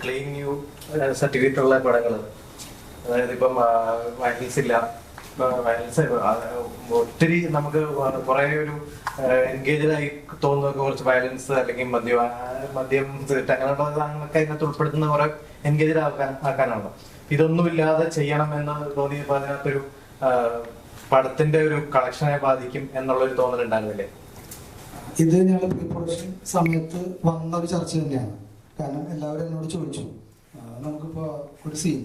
Clean new certificate ഉള്ള പടങ്ങൾ, അതായത് ഇപ്പം വയലൻസ് ഇല്ല, വയലൻസ് ഒത്തിരി നമുക്ക് കുറെ ഒരു എൻഗേജഡ് ആയി തോന്നുന്ന കുറച്ച് വയലൻസ് അല്ലെങ്കിൽ മദ്യം സിഗരറ്റ് അങ്ങനെയുള്ള സാധനങ്ങളൊക്കെ അതിനകത്ത് ഉൾപ്പെടുത്തുന്ന കുറെ എൻഗേജഡ് ആക്കാനാണ്. ഇതൊന്നുമില്ലാതെ ചെയ്യണം എന്ന് തോന്നിയപ്പോൾ അതിനകത്തൊരു പടത്തിന്റെ ഒരു കളക്ഷനെ ബാധിക്കും എന്നുള്ളൊരു തോന്നലുണ്ടായിരുന്നില്ലേ? ഇത് ഞങ്ങൾ പ്രീ പ്രൊഡക്ഷൻ സമയത്ത് വന്ന ഒരു ചർച്ച തന്നെയാണ്. കാരണം എല്ലാവരും എന്നോട് ചോദിച്ചു, നമുക്കിപ്പോ ഒരു സീൻ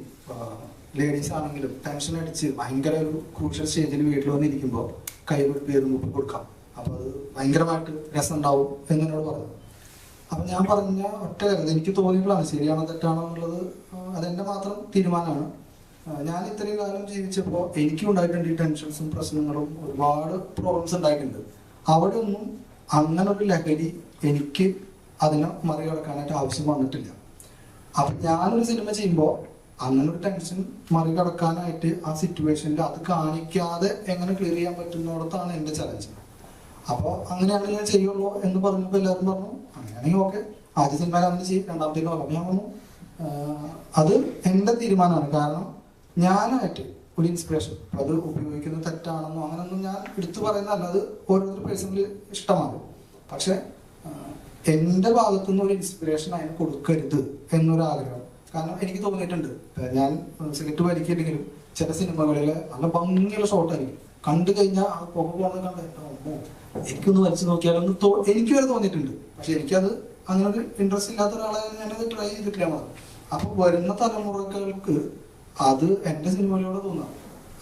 ലേഡീസ് ആണെങ്കിലും ടെൻഷൻ അടിച്ച് ഭയങ്കര ഒരു ക്രൂഷ്യൽ സ്റ്റേജിൽ വീട്ടിൽ വന്നിരിക്കുമ്പോൾ കൈ പേര് മുപ്പി കൊടുക്കാം, അപ്പൊ അത് ഭയങ്കരമായിട്ട് രസം ഉണ്ടാവും എന്നോട് പറഞ്ഞു. അപ്പൊ ഞാൻ പറഞ്ഞ ഒറ്റ കാര്യം എനിക്ക് തോന്നിയിട്ടുള്ളതാണ്, ശരിയാണോ തെറ്റാണോ എന്നുള്ളത് അതെന്റെ മാത്രം തീരുമാനമാണ്. ഞാൻ ഇത്രയും കാലം ജീവിച്ചപ്പോൾ എനിക്കും ഉണ്ടായിട്ടുണ്ട് ഈ ടെൻഷൻസും പ്രശ്നങ്ങളും, ഒരുപാട് പ്രോബ്ലംസ് ഉണ്ടായിട്ടുണ്ട്. അവിടെ ഒന്നും അങ്ങനെ ഒരു ലഹരി എനിക്ക് അതിനെ മറികടക്കാനായിട്ട് ആവശ്യം വന്നിട്ടില്ല. അപ്പൊ ഞാനൊരു സിനിമ ചെയ്യുമ്പോൾ അങ്ങനെ ഒരു ടെൻഷൻ മറികടക്കാനായിട്ട് ആ സിറ്റുവേഷനിൽ അത് കാണിക്കാതെ എങ്ങനെ ക്ലിയർ ചെയ്യാൻ പറ്റുന്നിടത്താണ് എൻ്റെ ചലഞ്ച്. അപ്പോൾ അങ്ങനെയാണെങ്കിൽ ഞാൻ ചെയ്യുള്ളൂ എന്ന് പറഞ്ഞപ്പോൾ എല്ലാവരും പറഞ്ഞു അങ്ങനെയാണെങ്കിൽ ഓക്കെ, ആദ്യ സിനിമയിൽ അങ്ങനെ ചെയ്യും, രണ്ടാമത്തേക്ക് പറഞ്ഞു. ഞാൻ പറഞ്ഞു അത് എൻ്റെ തീരുമാനമാണ്. കാരണം ഞാനായിട്ട് ഒരു ഇൻസ്പിറേഷൻ അത് ഉപയോഗിക്കുന്നത് തെറ്റാണെന്നോ അങ്ങനെയൊന്നും ഞാൻ എടുത്തു പറയുന്നതല്ല, അത് ഓരോരുത്തർ പേഴ്സണലി ഇഷ്ടമാണ്. പക്ഷെ എൻ്റെ ഭാഗത്തുനിന്ന് ഒരു ഇൻസ്പിറേഷൻ അതിന് കൊടുക്കരുത് എന്നൊരാഗ്രഹം. കാരണം എനിക്ക് തോന്നിയിട്ടുണ്ട്, ഞാൻ സിഗരറ്റ് വലിക്കില്ലെങ്കിലും ചില സിനിമകളിൽ നല്ല ഭംഗിയുള്ള ഷോട്ടായിരിക്കും, കണ്ടു കഴിഞ്ഞാൽ ആ പുക പോകുന്നത് കണ്ടോ എനിക്കൊന്ന് വലിച്ചു നോക്കിയാലൊന്ന് എനിക്ക് വരെ തോന്നിയിട്ടുണ്ട്. പക്ഷെ എനിക്കത് അങ്ങനെ ഒരു ഇൻട്രസ്റ്റ് ഇല്ലാത്ത ഒരാളെ ഞാനത് ട്രൈ ചെയ്തിട്ടില്ല മാത്രം. അപ്പൊ വരുന്ന തലമുറകൾക്ക് അത് എൻ്റെ സിനിമകളിലൂടെ തോന്നാം.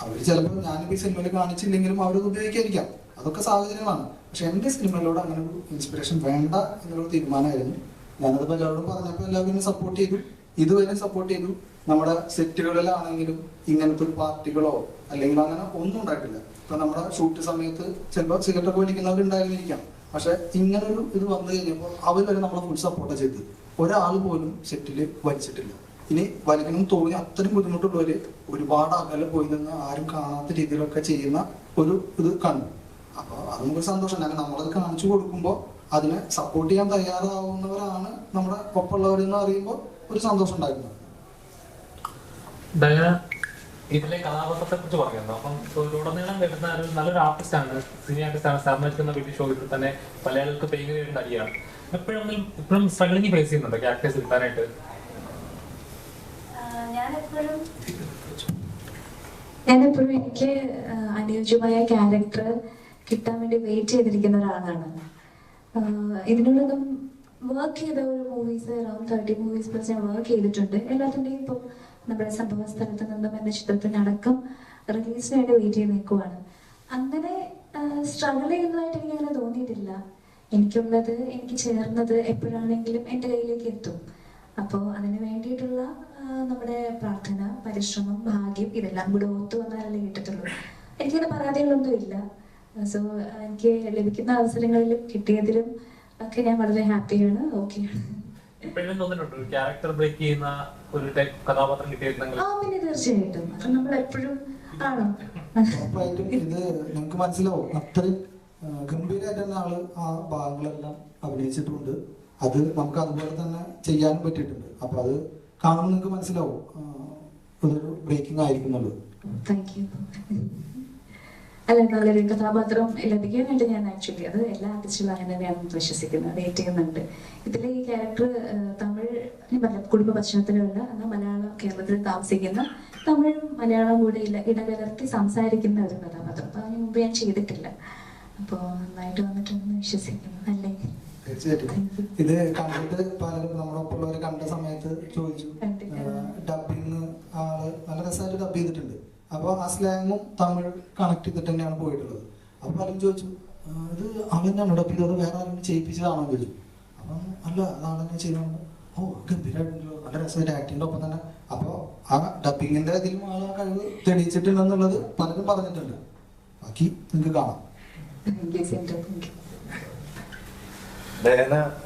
അവർ ചിലപ്പോൾ ഞാനിപ്പോൾ ഈ സിനിമയിൽ കാണിച്ചില്ലെങ്കിലും അവരത് ഉപയോഗിക്കാതിരിക്കാം, അതൊക്കെ സാഹചര്യങ്ങളാണ്. പക്ഷെ എൻ്റെ സിനിമയിലൂടെ അങ്ങനെ ഒരു ഇൻസ്പിറേഷൻ വേണ്ട എന്നുള്ള തീരുമാനമായിരുന്നു. ഞാനത് എല്ലാവരോടും പറഞ്ഞപ്പോൾ എല്ലാവരും സപ്പോർട്ട് ചെയ്തു, ഇതുവരെ സപ്പോർട്ട് ചെയ്തു. നമ്മുടെ സെറ്റുകളിലാണെങ്കിലും ഇങ്ങനത്തെ ഒരു പാർട്ടികളോ അല്ലെങ്കിൽ അങ്ങനെ ഒന്നും ഉണ്ടായിട്ടില്ല. ഇപ്പൊ നമ്മുടെ ഷൂട്ട് സമയത്ത് ചിലപ്പോൾ സിഗരറ്റ് വലിക്കുന്നവരുണ്ടായിരുന്നിരിക്കാം, പക്ഷെ ഇങ്ങനൊരു ഇത് വന്നു കഴിഞ്ഞപ്പോൾ അവർ വരെ നമ്മളെ ഫുൾ സപ്പോർട്ട് ചെയ്ത് ഒരാൾ പോലും സെറ്റിൽ വലിച്ചിട്ടില്ല. ഇനി വലിക്കണം തോന്നി അത്രയും ബുദ്ധിമുട്ടുള്ളവര് ഒരുപാട് അകലെ പോയി നിന്ന് ആരും കാണാത്ത രീതിയിലൊക്കെ ചെയ്യുന്ന ഒരു ഇത് കണ്ടു. അപ്പൊ അത് നമുക്ക് സന്തോഷം. നമ്മളത് കാണിച്ചു കൊടുക്കുമ്പോൾ അതിനെ സപ്പോർട്ട് ചെയ്യാൻ തയ്യാറാവുന്നവരാണ് നമ്മുടെ ഒപ്പമുള്ളവരെന്ന് അറിയുമ്പോൾ ഒരു സന്തോഷം ഉണ്ടായിരുന്നു. ഇതിലെ കഥാപാത്രത്തെ കുറിച്ച് പറയുന്നു. അപ്പം ഉടനീളം വരുന്ന നല്ലൊരു ആർട്ടിസ്റ്റാണ്, സിനി ആർട്ടിസ്റ്റാണ്. സ്ഥാപനിക്കുന്ന വീട്ടിൽ ഷോയിൽ തന്നെ മലയാളികൾക്ക് പെയിന്റ് ഒരു നടിയാണ്. ഇപ്പോഴും സ്ട്രഗിളിങ് ഫേസ് ചെയ്യുന്നുണ്ട് ക്യാരക്ടേഴ്സ് കിട്ടാനായിട്ട്? ഞാനെപ്പോഴും എനിക്ക് അനുയോജ്യമായ ക്യാരക്ടർ കിട്ടാൻ വേണ്ടി വെയിറ്റ് ചെയ്തിരിക്കുന്ന ഒരാളാണ്. ഇതിനോടൊന്നും വർക്ക് ചെയ്ത ഒരു മൂവീസ് അറൌണ്ട് 30 മൂവീസ് പ്ലസ് ഞാൻ വർക്ക് ചെയ്തിട്ടുണ്ട്. എല്ലാത്തിൻ്റെയും ഇപ്പം നമ്മുടെ സംഭവ സ്ഥലത്ത് നിന്നും എന്ന ചിത്രത്തിനടക്കം റിലീസിന് വേണ്ടി വെയിറ്റ് ചെയ്ത് നിൽക്കുവാണ്. അങ്ങനെ സ്ട്രഗിൾ ചെയ്യുന്നതായിട്ട് എനിക്ക് അങ്ങനെ തോന്നിയിട്ടില്ല. എനിക്കുള്ളത്, എനിക്ക് ചേർന്നത് എപ്പോഴാണെങ്കിലും എൻ്റെ കയ്യിലേക്ക് എത്തും. അപ്പോൾ അതിന് വേണ്ടിയിട്ടുള്ള നമ്മുടെ പ്രാർത്ഥന, പരിശ്രമം, ഭാഗ്യം ഇതെല്ലാം കൂടെ ഒത്തു വന്നാലല്ലേ കിട്ടത്തുള്ളൂ. എനിക്കങ്ങനെ പരാതികളൊന്നും ഇല്ല. സോ എനിക്ക് ലഭിക്കുന്ന അവസരങ്ങളിലും കിട്ടിയതിലും ഒക്കെ ഞാൻ വളരെ ഹാപ്പിയാണ്, ഓക്കെയാണ്. ക്യാരക്ടർ ബ്രേക്ക് ചെയ്യുന്ന ഒരു കഥാപാത്രം കിട്ടിയിരുന്നെങ്കിൽ പിന്നെ തീർച്ചയായിട്ടും നമ്മൾ എപ്പോഴും ആണോ ഇത് നിങ്ങൾക്ക് മനസ്സിലാവും. അത്രയും ഗംഭീരമായിട്ട് തന്നെ ആള് ആ ഭാഗങ്ങളെല്ലാം അഭിനയിച്ചിട്ടുണ്ട്. അത് നമുക്ക് അതുപോലെ തന്നെ ചെയ്യാനും പറ്റിയിട്ടുണ്ട്. അപ്പൊ അത് കാണുമ്പോൾ നിങ്ങൾക്ക് മനസ്സിലാവും അതൊരു ബ്രേക്കിംഗ് ആയിരിക്കുന്നുള്ളത്. Thank you. അല്ല, നല്ലൊരു കഥാപാത്രം ലഭിക്കാനായിട്ട് ഞാൻ ആക്ച്വലി അത് എല്ലാ ആർട്ടിസ്റ്റുകളും അങ്ങനെ തന്നെയാണ് വിശ്വസിക്കുന്നത്, വെയിറ്റ് ചെയ്യുന്നുണ്ട്. ഇതിലെ ഈ ക്യാരക്ടർ തമിഴ് കുടുംബ പശ്ചാത്തലമുള്ള, എന്നാൽ മലയാളം കേരളത്തിൽ താമസിക്കുന്ന, തമിഴും മലയാളം കൂടെ ഇടകലർത്തി സംസാരിക്കുന്ന ഒരു കഥാപാത്രം. അപ്പൊ അതിന് മുമ്പ് ഞാൻ ചെയ്തിട്ടില്ല. അപ്പോൾ നന്നായിട്ട് വന്നിട്ടുണ്ടെന്ന് വിശ്വസിക്കുന്നു. അല്ലേ? തീർച്ചയായിട്ടും. ഇത് കണ്ടിട്ട് പലരും നമ്മളൊപ്പമുള്ളവർ കണ്ട സമയത്ത് ചോദിച്ചു, ഡബിങ് ആള് നല്ല രസമായിട്ട് ഡബ് ചെയ്തിട്ടുണ്ട്. അപ്പൊ ആ സ്ലാങ്ങും തമിഴ് കണക്ട് ചെയ്തിട്ട് തന്നെയാണ് പോയിട്ടുള്ളത്. അപ്പൊ പലരും ചോദിച്ചു, ഇത് ആളെന്നാണ് ഡബ് ചെയ്തത്, വേറെ ആരെങ്കിലും ചെയ്യിപ്പിച്ചതാണോ ചോദിച്ചു. അപ്പം അല്ല, അതാളെന്നെ ചെയ്യുന്നുണ്ട്. ഓ ഗംഭീരമായിട്ടുണ്ടല്ലോ, നല്ല രസമായിട്ട് ആക്ടിങ്ങിന്റെ ഒപ്പം തന്നെ. അപ്പൊ ആ ഡബിങ്ങിന്റെ ഇതിലും ആൾ ആ കഴിവ് തെളിയിച്ചിട്ടുണ്ടെന്നുള്ളത് പലരും പറഞ്ഞിട്ടുണ്ട്. ബാക്കി നിങ്ങൾക്ക് കാണാം.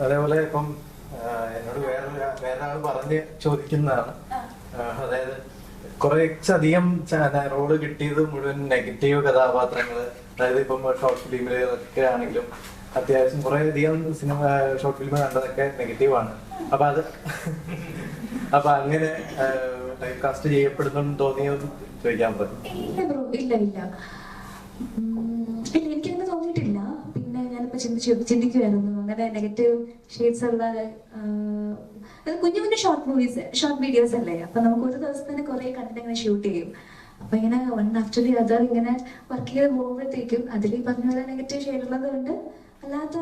അതേപോലെ ഇപ്പം എന്നോട് വേറൊരാൾ പറഞ്ഞ് ചോദിക്കുന്നതാണ്, അതായത് കുറച്ചധികം റോള് കിട്ടിയത് മുഴുവൻ നെഗറ്റീവ് കഥാപാത്രങ്ങള്. അതായത് ഇപ്പം ഷോർട്ട് ഫിലിമിലൊക്കെ ആണെങ്കിലും അത്യാവശ്യം കുറെ അധികം സിനിമ ഷോർട്ട് ഫിലിം കണ്ടതൊക്കെ നെഗറ്റീവാണ്. അപ്പൊ അത് അപ്പൊ അങ്ങനെ ടൈപ്പ് കാസ്റ്റ് ചെയ്യപ്പെടുന്നുണ്ടെന്ന് തോന്നിയത് ചോദിക്കാൻ പറ്റും. ഇല്ല ബ്രോ, ഇല്ല ഇല്ല ഇല്ല, എനിക്കങ്ങനെ തോന്നിയിട്ടില്ല. പിന്നെ ഞാനിപ്പോ ചിന്തിക്കുമായിരുന്നു അങ്ങനെ നെഗറ്റീവ് ഷെയ്ഡ്സ് ഉള്ള കുഞ്ഞു കുഞ്ഞു ഷോർട്ട് വീഡിയോസ് അല്ലേ. അപ്പൊ നമുക്ക് ഒരു ദിവസം തന്നെ കുറെ കണ്ടന്റ് അങ്ങനെ ഷൂട്ട് ചെയ്യും. അപ്പൊ ഇങ്ങനെ വൺ ആഫ്റ്റർ ദി അതർ ഇങ്ങനെ വർക്ക് ചെയ്ത് പോകുമ്പോഴത്തേക്കും അതിൽ ഈ പറഞ്ഞ പോലെ നെഗറ്റീവ് ഷെയ്ഡ് ഉള്ളത് കൊണ്ട് അല്ലാത്ത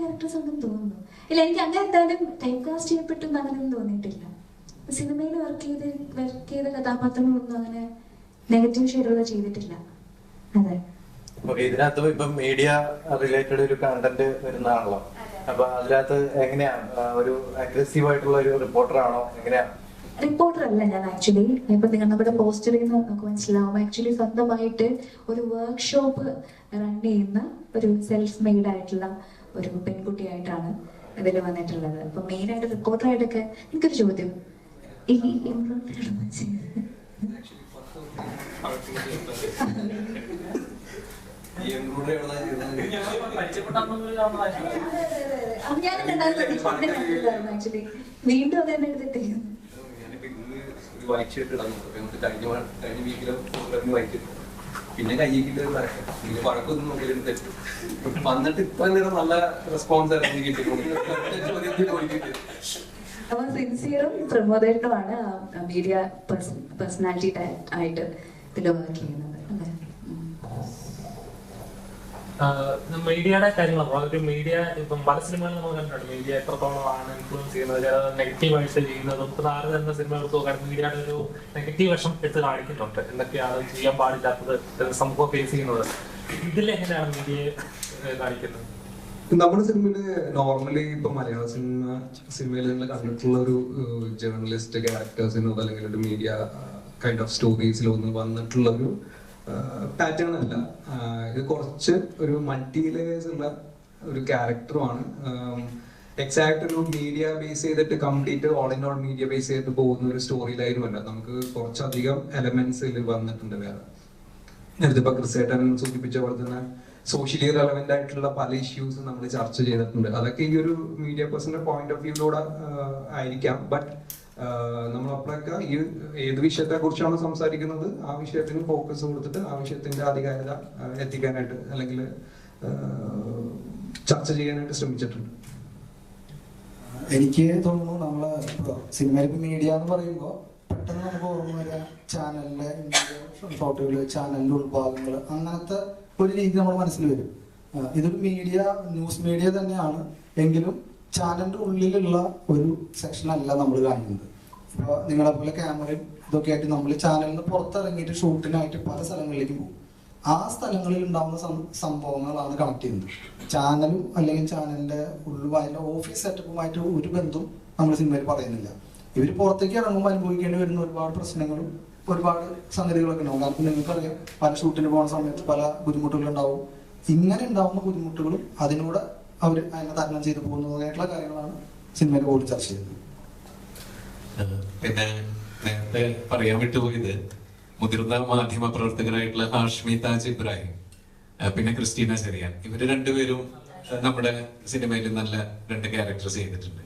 ക്യാരക്ടേഴ്സ് ഉണ്ടെന്ന് തോന്നുന്നു. ഇല്ല, എനിക്ക് അങ്ങനെ എന്തായാലും ടൈപ്പ് കാസ്റ്റ് ചെയ്യപ്പെട്ടെന്ന് അങ്ങനെയൊന്നും തോന്നിയിട്ടില്ല. സിനിമയിൽ വർക്ക് ചെയ്ത കഥാപാത്രങ്ങളൊന്നും അങ്ങനെ നെഗറ്റീവ് ഷെയ്ഡുകൾ ചെയ്തിട്ടില്ല. അതെ, ഇതിനകത്ത് ഇപ്പം മീഡിയ റിലേറ്റഡ് ഒരു കണ്ടന്റ് വരുന്നതാണല്ലോ. അപ്പൊ അതിനകത്ത് എങ്ങനെയാ ഒരു അഗ്രസീവ് ആയിട്ടുള്ള ഒരു റിപ്പോർട്ടർ ആണോ, എങ്ങനെയാ? റിപ്പോർട്ടർ അല്ല ഞാൻ ആക്ച്വലി. ഇപ്പൊ നിങ്ങൾ നമ്മുടെ പോസ്റ്ററിൽ നിന്ന് നമുക്ക് മനസ്സിലാവും, ആക്ച്വലി സ്വന്തമായിട്ട് ഒരു വർക്ക്ഷോപ്പ് റൺ ചെയ്യുന്ന ഒരു സെൽഫ് മെയ്ഡ് ആയിട്ടുള്ള ഒരു പെൺകുട്ടിയായിട്ടാണ് ഇതിൽ വന്നിട്ടുള്ളത്. അപ്പൊ മെയിൻ ആയിട്ട് റിപ്പോർട്ടറായിട്ടൊക്കെ എനിക്കൊരു ചോദ്യം, ഈ ആക്ച്വലി വീണ്ടും അത് തന്നെ എടുത്തിട്ടേ പിന്നെ കയ്യിക്കിട്ട് പിന്നെ പഴക്കൊന്നും നോക്കിയിട്ട് വന്നിട്ട് ഇപ്പൊ നല്ല റെസ്പോൺസ് ആയിരുന്നു കിട്ടിയിട്ടുണ്ട്. അപ്പൊ സിൻസിയറും പ്രമോദേട്ടനുമാണ് മീഡിയ പേഴ്സണാലിറ്റി ആയിട്ട് ഇതിൽ വർക്ക് ചെയ്യുന്നത് അല്ലേ? മീഡിയയുടെ കാര്യങ്ങൾ ഒരു മീഡിയ ഇപ്പം പല സിനിമകളും നമ്മൾ കണ്ടിട്ടുണ്ട്. മീഡിയ എത്രത്തോളമാണ് ഇൻഫ്ലുവൻസ് ചെയ്യുന്നത്, നെഗറ്റീവായിട്ട് ചെയ്യുന്നതും. ഇപ്പൊ താരം എന്ന സിനിമകൾ നോക്കുകയാണെങ്കിൽ മീഡിയയുടെ ഒരു നെഗറ്റീവ് വശം എടുത്ത് കാണിക്കുന്നുണ്ട്. എന്തൊക്കെയാണ് ചെയ്യാൻ പാടില്ലാത്തത്, സമൂഹം ഫേസ് ചെയ്യുന്നത്. ഇതിലെങ്ങനെയാണ് മീഡിയയെ കാണിക്കുന്നത്? നമ്മുടെ സിനിമയില് നോർമലി ഇപ്പൊ മലയാള സിനിമയിൽ നിങ്ങൾ കണ്ടിട്ടുള്ള ഒരു ജേർണലിസ്റ്റ് ക്യാരക്ടേഴ്സിനോ അല്ലെങ്കിൽ ഒരു മീഡിയ കൈൻഡ് ഓഫ് സ്റ്റോറീസിലോ ഒന്നും വന്നിട്ടുള്ള ഒരു പാറ്റേൺ അല്ല. ഇത് കുറച്ച് ഒരു മൾട്ടി ലേയേഴ്സ് ഉള്ള ഒരു ക്യാരക്ടറുമാണ്. എക്സാക്ട് ഒരു മീഡിയ ബേസ് ചെയ്തിട്ട് complete all in all media base ചെയ്തിട്ട് പോകുന്ന ഒരു സ്റ്റോറി ലൈനുമല്ല. നമുക്ക് കുറച്ചധികം എലമെന്റ്സ് ഇതിൽ വന്നിട്ടുണ്ട്. വേറെ നേരത്തെ ഇപ്പൊ ക്രിസേട്ടൻ സൂചിപ്പിച്ച പോലെ തന്നെ സോഷ്യലി റെലവെന്റ് ആയിട്ടുള്ള പല ഇഷ്യൂസ് നമ്മൾ ചർച്ച ചെയ്തിട്ടുണ്ട്. അതൊക്കെ ഈ ഒരു മീഡിയ പേഴ്സന്റെ പോയിന്റ് ഓഫ് വ്യൂയിലൂടെ ആയിരിക്കാം. ബട്ട് നമ്മളപ്പോഴൊക്കെ ഈ ഏത് വിഷയത്തെ കുറിച്ചാണ് സംസാരിക്കുന്നത് ആ വിഷയത്തിന് ഫോക്കസ് കൊടുത്തിട്ട് ആ വിഷയത്തിന്റെ ആധികാരികത എത്തിക്കാനായിട്ട് അല്ലെങ്കിൽ ചർച്ച ചെയ്യാനായിട്ട് ശ്രമിച്ചിട്ടുണ്ട്. എനിക്ക് തോന്നുന്നു നമ്മള് സിനിമയിൽ മീഡിയ എന്ന് പറയുമ്പോൾ പെട്ടെന്ന് നമുക്ക് ഓർമ്മ വരിക ചാനലിന്റെ ഫോട്ടോകള്, ചാനലിന്റെ ഉൾഭാഗങ്ങൾ, അങ്ങനത്തെ ഒരു രീതി നമ്മുടെ മനസ്സിൽ വരും. ഇതൊരു മീഡിയ, ന്യൂസ് മീഡിയ തന്നെയാണ്, എങ്കിലും ചാനലിന്റെ ഉള്ളിലുള്ള ഒരു സെക്ഷൻ അല്ല നമ്മൾ കാണുന്നത്. ഇപ്പോൾ നിങ്ങളെ പോലെ ക്യാമറയും ഇതൊക്കെ ആയിട്ട് നമ്മൾ ചാനലിൽ നിന്ന് പുറത്തിറങ്ങിയിട്ട് ഷൂട്ടിനായിട്ട് പല സ്ഥലങ്ങളിലേക്ക് പോകും. ആ സ്ഥലങ്ങളിൽ ഉണ്ടാകുന്ന സംഭവങ്ങളാണ് കണക്ട് ചെയ്യുന്നത്. ചാനലും അല്ലെങ്കിൽ ചാനലിന്റെ ഉള്ളുവായുള്ള ഓഫീസ് സെറ്റപ്പുമായിട്ട് ഒരു ബന്ധവും നമ്മൾ സിനിമയിൽ പറയുന്നില്ല. ഇവർ പുറത്തേക്ക് ഇറങ്ങുമ്പോൾ അനുഭവിക്കേണ്ടി വരുന്ന ഒരുപാട് പ്രശ്നങ്ങളും ഒരുപാട് സംഗതികളൊക്കെ ഉണ്ടാവും. കാരണം നിങ്ങൾക്കറിയാം, പല ഷൂട്ടിന് പോകുന്ന സമയത്ത് പല ബുദ്ധിമുട്ടുകൾ ഉണ്ടാവും. ഇങ്ങനെ ഉണ്ടാവുന്ന ബുദ്ധിമുട്ടുകളും അതിനൂടെ അവർ അതിനെ തരണം ചെയ്തു പോകുന്നതായിട്ടുള്ള കാര്യങ്ങളാണ് സിനിമയിൽ കൂടുതൽ ചർച്ച ചെയ്യുന്നത്. പിന്നെ നേരത്തെ പറയാൻ വിട്ടുപോയത്, മുതിർന്ന മാധ്യമ പ്രവർത്തകരായിട്ടുള്ള ഹാഷ്മി താജ് ഇബ്രാഹിം പിന്നെ ക്രിസ്റ്റീന ചെറിയാൻ, ഇവര് രണ്ടുപേരും നമ്മുടെ സിനിമയിൽ നല്ല 2 ക്യാരക്ടേഴ്സ് ചെയ്തിട്ടുണ്ട്.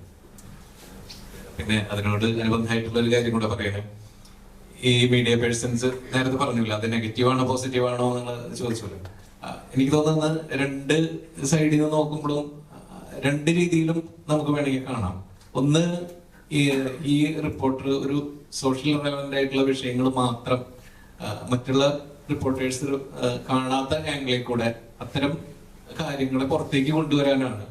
പിന്നെ അതിനോട് അനുബന്ധമായിട്ടുള്ള ഒരു കാര്യം കൂടെ പറയണം. ഈ മീഡിയ പേഴ്സൺസ് നേരത്തെ പറഞ്ഞില്ല, അത് നെഗറ്റീവാണോ പോസിറ്റീവാണോ എന്നുള്ളത് ചോദിച്ചല്ലോ. എനിക്ക് തോന്നുന്നത് 2 സൈഡിൽ നിന്ന് നോക്കുമ്പോഴും 2 രീതിയിലും നമുക്ക് വേണമെങ്കിൽ കാണാം. ഒന്ന്, ഈ റിപ്പോർട്ടർ ഒരു സോഷ്യൽ റെലവന്റ് ആയിട്ടുള്ള വിഷയങ്ങൾ മാത്രം മറ്റുള്ള റിപ്പോർട്ടേഴ്സ് കാണാത്ത ആംഗിളിൽ കൂടെ അത്തരം കാര്യങ്ങളെ പുറത്തേക്ക് കൊണ്ടുവരാനാണ്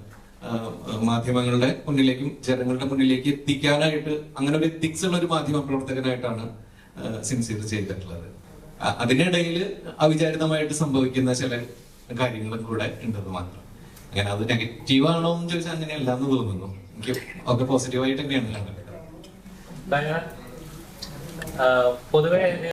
മാധ്യമങ്ങളുടെ മുന്നിലേക്കും ജനങ്ങളുടെ മുന്നിലേക്ക് എത്തിക്കാനായിട്ട് അങ്ങനെ ഒരു എത്തിക്സ് ഉള്ള ഒരു മാധ്യമ പ്രവർത്തകനായിട്ടാണ് സിൻസിയർ ചെയ്തിട്ടുള്ളത്. അതിനിടയിൽ അവിചാരിതമായിട്ട് സംഭവിക്കുന്ന ചില കാര്യങ്ങളും കൂടെ ഉണ്ടെന്ന് മാത്രം. അങ്ങനെ അത് നെഗറ്റീവ് ആണോ എന്ന് ചോദിച്ചാൽ അങ്ങനെയല്ല എന്ന് തോന്നുന്നു. എനിക്ക് ഒക്കെ പോസിറ്റീവായിട്ട് തന്നെയാണ് കണ്ടത്. പൊതുവെ